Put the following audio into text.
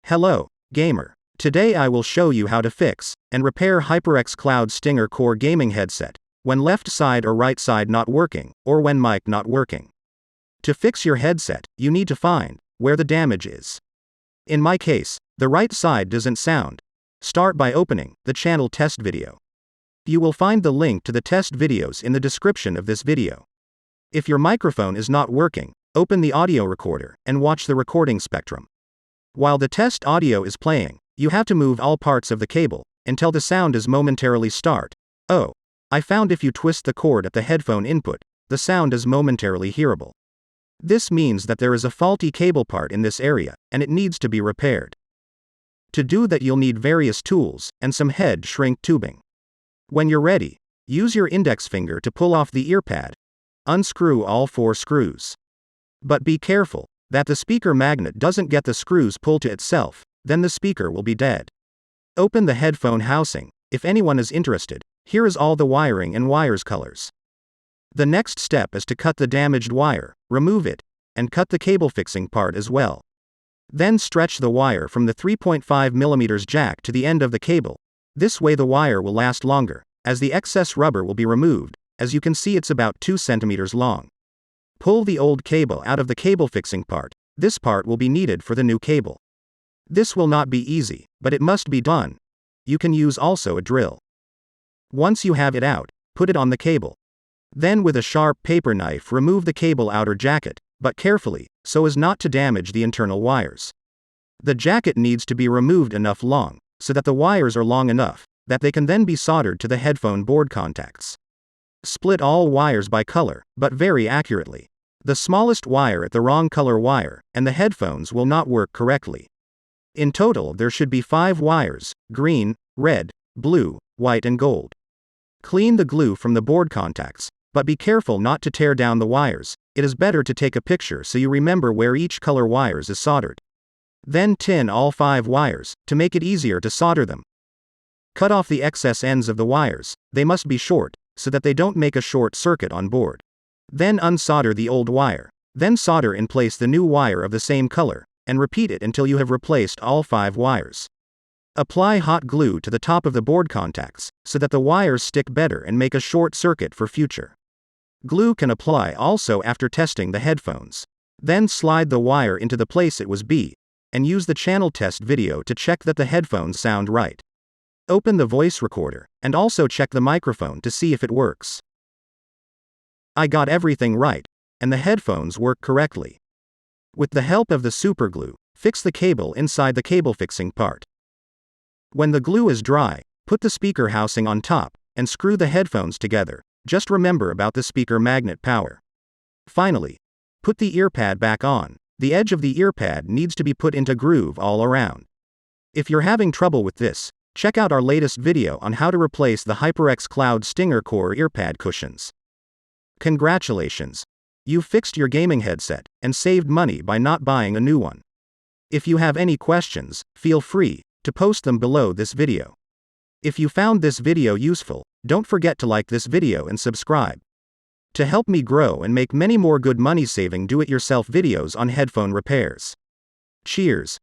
Hello, gamer. Today I will show you how to fix and repair HyperX Cloud Stinger Core gaming headset when left side or right side not working, or when mic not working. To fix your headset, you need to find where the damage is. In my case, the right side doesn't sound. Start by opening the channel test video. You will find the link to the test videos in the description of this video. If your microphone is not working, open the audio recorder and watch the recording spectrum. While the test audio is playing, you have to move all parts of the cable until the sound is momentarily start. Oh, I found if you twist the cord at the headphone input, the sound is momentarily hearable. This means that there is a faulty cable part in this area, and it needs to be repaired. To do that, you'll need various tools and some head shrink tubing. When you're ready, use your index finger to pull off the ear pad. Unscrew all 4 screws. But be careful that the speaker magnet doesn't get the screws pulled to itself, then the speaker will be dead. Open the headphone housing. If anyone is interested, here is all the wiring and wires colors. The next step is to cut the damaged wire, remove it, and cut the cable fixing part as well. Then stretch the wire from the 3.5mm jack to the end of the cable. This way the wire will last longer, as the excess rubber will be removed. As you can see, it's about 2 centimeters long. Pull the old cable out of the cable fixing part. This part will be needed for the new cable. This will not be easy, but it must be done. You can use also a drill. Once you have it out, put it on the cable. Then with a sharp paper knife remove the cable outer jacket, but carefully, so as not to damage the internal wires. The jacket needs to be removed enough long, so that the wires are long enough that they can then be soldered to the headphone board contacts. Split all wires by color, but very accurately. The smallest wire at the wrong color wire, and the headphones will not work correctly. In total there should be 5 wires: green, red, blue, white and gold. Clean the glue from the board contacts, but be careful not to tear down the wires. It is better to take a picture so you remember where each color wires is soldered. Then tin all 5 wires, to make it easier to solder them. Cut off the excess ends of the wires. They must be short, so that they don't make a short circuit on board. Then unsolder the old wire. Then solder in place the new wire of the same color, and repeat it until you have replaced all 5 wires. Apply hot glue to the top of the board contacts, so that the wires stick better and make a short circuit for future. Glue can apply also after testing the headphones. Then slide the wire into the place it was be, and use the channel test video to check that the headphones sound right. Open the voice recorder, and also check the microphone to see if it works. I got everything right, and the headphones work correctly. With the help of the superglue, fix the cable inside the cable fixing part. When the glue is dry, put the speaker housing on top, and screw the headphones together. Just remember about the speaker magnet power. Finally, put the ear pad back on. The edge of the ear pad needs to be put into groove all around. If you're having trouble with this, check out our latest video on how to replace the HyperX Cloud Stinger Core earpad cushions. Congratulations! You've fixed your gaming headset and saved money by not buying a new one. If you have any questions, feel free to post them below this video. If you found this video useful, don't forget to like this video and subscribe. To help me grow and make many more good money-saving do-it-yourself videos on headphone repairs. Cheers!